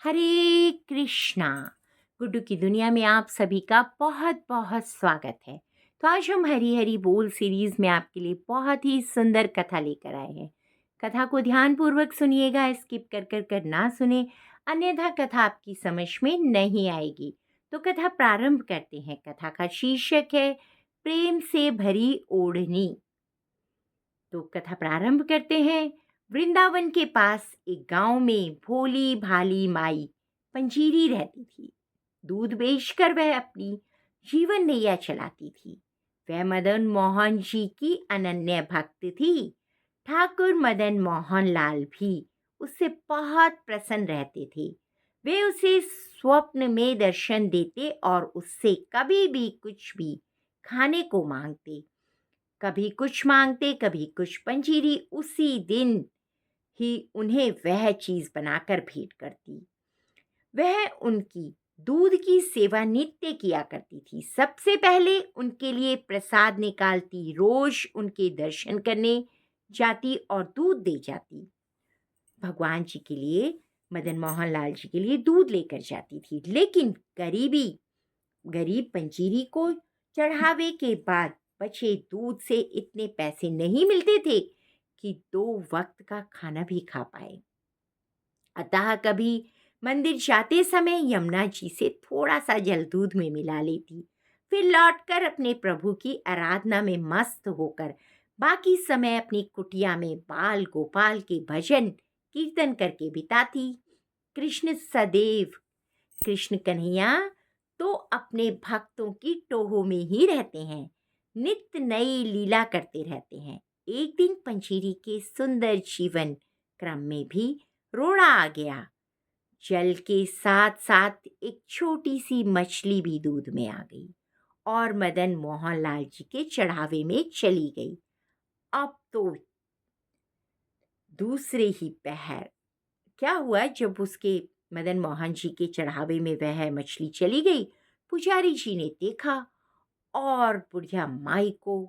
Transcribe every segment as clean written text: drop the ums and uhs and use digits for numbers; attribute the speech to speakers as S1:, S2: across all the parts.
S1: हरे कृष्णा। गुड्डू की दुनिया में आप सभी का बहुत बहुत स्वागत है। तो आज हम हरी हरी बोल सीरीज में आपके लिए बहुत ही सुंदर कथा लेकर आए हैं। कथा को ध्यान पूर्वक सुनिएगा, स्किप कर ना सुने, अन्यथा कथा आपकी समझ में नहीं आएगी। तो कथा प्रारंभ करते हैं। कथा का शीर्षक है प्रेम से भरी ओढ़नी। तो कथा प्रारंभ करते हैं। वृंदावन के पास एक गांव में भोली भाली माई पंजीरी रहती थी। दूध बेचकर वह अपनी जीवन नैया चलाती थी। वह मदन मोहन जी की अनन्य भक्त थी। ठाकुर मदन मोहन लाल भी उससे बहुत प्रसन्न रहते थे। वे उसे स्वप्न में दर्शन देते और उससे कभी भी कुछ भी खाने को मांगते। कभी कुछ मांगते, कभी कुछ। पंजीरी उसी दिन ही उन्हें वह चीज बनाकर भेंट करती। वह उनकी दूध की सेवा नित्य किया करती थी। सबसे पहले उनके लिए प्रसाद निकालती, रोज उनके दर्शन करने जाती और दूध दे जाती। भगवान जी के लिए, मदन मोहन लाल जी के लिए दूध लेकर जाती थी। लेकिन गरीब पंजीरी को चढ़ावे के बाद बचे दूध से इतने पैसे नहीं मिलते थे कि 2 वक्त का खाना भी खा पाए। अतः कभी मंदिर जाते समय यमुना जी से थोड़ा सा जल दूध में मिला लेती, फिर लौटकर अपने प्रभु की आराधना में मस्त होकर बाकी समय अपनी कुटिया में बाल गोपाल के भजन कीर्तन करके बिताती। कृष्ण सदैव, कृष्ण कन्हैया तो अपने भक्तों की टोह में ही रहते हैं, नित्य नई लीला करते रहते हैं। एक दिन पंजीरी के सुंदर जीवन क्रम में भी रोड़ा आ गया। जल के साथ साथ एक छोटी सी मछली भी दूध में आ गई और मदन मोहन लाल जी के चढ़ावे में चली गई। अब तो दूसरे ही पहर क्या हुआ, जब उसके मदन मोहन जी के चढ़ावे में वह मछली चली गई, पुजारी जी ने देखा और बुढ़िया माई को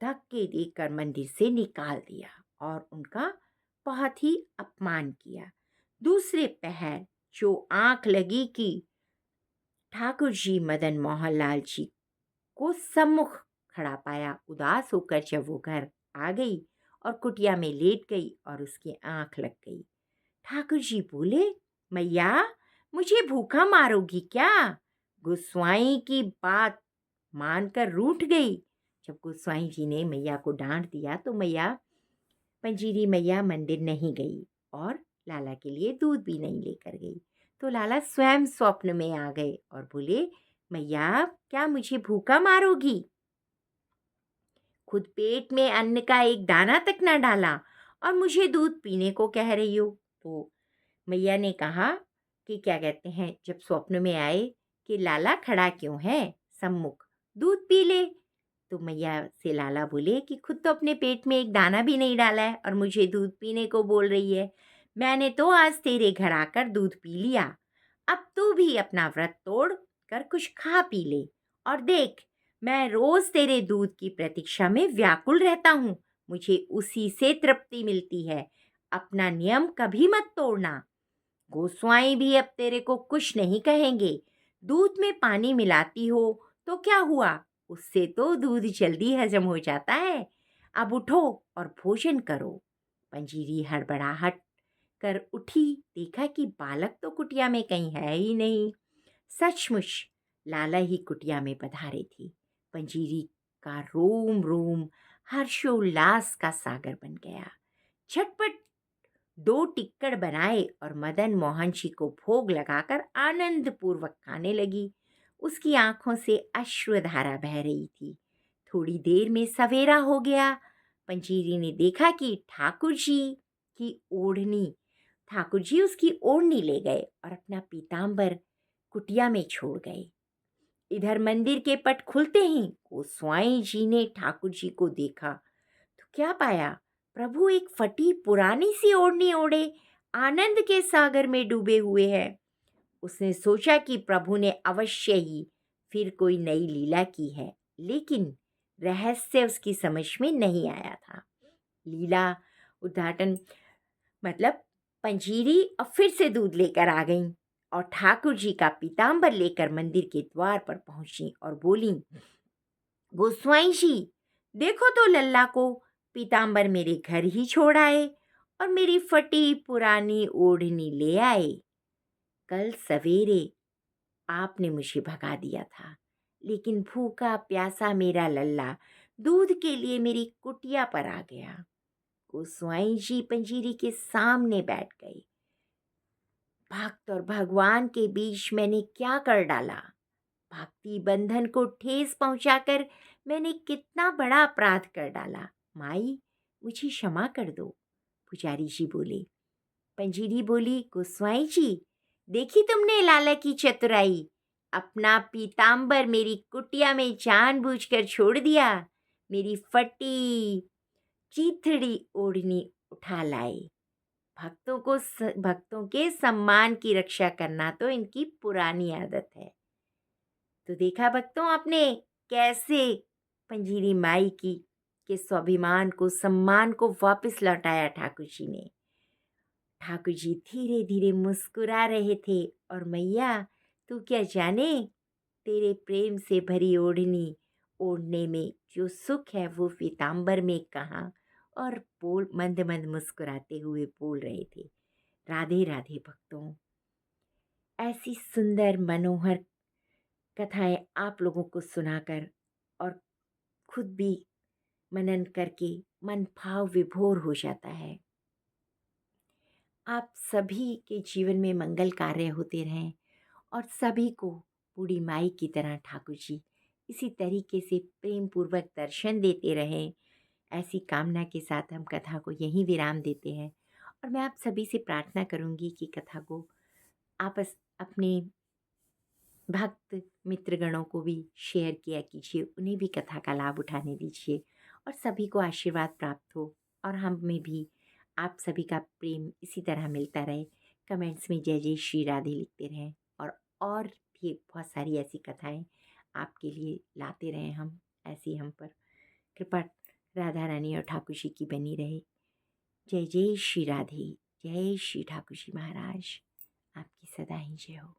S1: धक्के देकर मंदिर से निकाल दिया और उनका बहुत ही अपमान किया। दूसरे पहर जो आंख लगी कि ठाकुर जी मदन मोहन लाल जी को सम्मुख खड़ा पाया, उदास होकर जब वो घर आ गई और कुटिया में लेट गई और उसकी आंख लग गई। ठाकुर जी बोले, मैया मुझे भूखा मारोगी क्या? गोस्वाई की बात मानकर रूठ गई। जब गोस्वाई जी ने मैया को डांट दिया तो पंजीरी मैया मंदिर नहीं गई और लाला के लिए दूध भी नहीं लेकर गई। तो लाला स्वयं स्वप्न में आ गए और बोले, मैया क्या मुझे भूखा मारोगी? खुद पेट में अन्न का एक दाना तक न डाला और मुझे दूध पीने को कह रही हो। तो मैया ने कहा कि क्या कहते हैं, जब स्वप्न में आए कि लाला खड़ा क्यों है सम्मुख, दूध पी ले। तो मैया से लाला बोले कि खुद तो अपने पेट में एक दाना भी नहीं डाला है और मुझे दूध पीने को बोल रही है। मैंने तो आज तेरे घर आकर दूध पी लिया, अब तू भी अपना व्रत तोड़ कर कुछ खा पी ले और देख, मैं रोज तेरे दूध की प्रतीक्षा में व्याकुल रहता हूँ, मुझे उसी से तृप्ति मिलती है। अपना नियम कभी मत तोड़ना। गोस्वाई भी अब तेरे को कुछ नहीं कहेंगे। दूध में पानी मिलाती हो तो क्या हुआ, उससे तो दूध जल्दी हजम हो जाता है। अब उठो और भोजन करो। पंजीरी हड़बड़ाहट कर उठी, देखा कि बालक तो कुटिया में कहीं है ही नहीं। सचमुच लाला ही कुटिया में पधारे थी। पंजीरी का रोम रोम हर्षोल्लास का सागर बन गया। झटपट 2 टिक्कड़ बनाए और मदन मोहन जी को भोग लगाकर आनंद पूर्वक खाने लगी। उसकी आंखों से अश्रुधारा बह रही थी। थोड़ी देर में सवेरा हो गया। पंजीरी ने देखा कि ठाकुर जी उसकी ओढ़नी ले गए और अपना पीताम्बर कुटिया में छोड़ गए। इधर मंदिर के पट खुलते ही गोस्वाई जी ने ठाकुर जी को देखा तो क्या पाया, प्रभु एक फटी पुरानी सी ओढ़नी ओढ़े आनंद के सागर में डूबे हुए हैं। उसने सोचा कि प्रभु ने अवश्य ही फिर कोई नई लीला की है, लेकिन रहस्य उसकी समझ में नहीं आया था। लीला उद्घाटन मतलब पंजीरी और फिर से दूध लेकर आ गईं और ठाकुर जी का पीताम्बर लेकर मंदिर के द्वार पर पहुंची और बोली, गोस्वाई जी, देखो तो लल्ला को पीताम्बर मेरे घर ही छोड़ आए और मेरी फटी पुरानी ओढ़नी ले आए। कल सवेरे आपने मुझे भगा दिया था, लेकिन भूखा प्यासा मेरा लल्ला दूध के लिए मेरी कुटिया पर आ गया। गोस्वाई जी पंजीरी के सामने बैठ गए। भक्त और भगवान के बीच मैंने क्या कर डाला? भक्ति बंधन को ठेस पहुंचाकर मैंने कितना बड़ा अपराध कर डाला। माई, मुझे क्षमा कर दो। पुजारी जी बोले। पंजीरी बोली, गोस्वाई जी, देखी तुमने लाला की चतुराई, अपना पीताम्बर मेरी कुटिया में जानबूझकर छोड़ दिया, मेरी फटी चीथड़ी ओढ़नी उठा लाए। भक्तों के सम्मान की रक्षा करना तो इनकी पुरानी आदत है। तो देखा भक्तों आपने कैसे पंजीरी माई की के स्वाभिमान को, सम्मान को वापस लौटाया ठाकुर जी ने। ठाकुर जी धीरे धीरे मुस्कुरा रहे थे और मैया, तू क्या जाने, तेरे प्रेम से भरी ओढ़नी ओढ़ने में जो सुख है वो पीताम्बर में कहाँ। और बोल मंद मंद मुस्कुराते हुए बोल रहे थे, राधे राधे भक्तों। ऐसी सुंदर मनोहर कथाएं आप लोगों को सुनाकर और खुद भी मनन करके मन भाव विभोर हो जाता है। आप सभी के जीवन में मंगल कार्य होते रहें और सभी को बूढ़ी माई की तरह ठाकुर जी इसी तरीके से प्रेम पूर्वक दर्शन देते रहें। ऐसी कामना के साथ हम कथा को यहीं विराम देते हैं और मैं आप सभी से प्रार्थना करूंगी कि कथा को आपस अपने भक्त मित्रगणों को भी शेयर किया कीजिए, उन्हें भी कथा का लाभ उठाने दीजिए और सभी को आशीर्वाद प्राप्त हो और हम में भी आप सभी का प्रेम इसी तरह मिलता रहे। कमेंट्स में जय जय श्री राधे लिखते रहें और भी बहुत सारी ऐसी कथाएं आपके लिए लाते रहें हम। ऐसी हम पर कृपा राधा रानी और ठाकुर जी की बनी रहे। जय जय श्री राधे, जय श्री ठाकुर जी महाराज, आपकी सदा ही जय हो।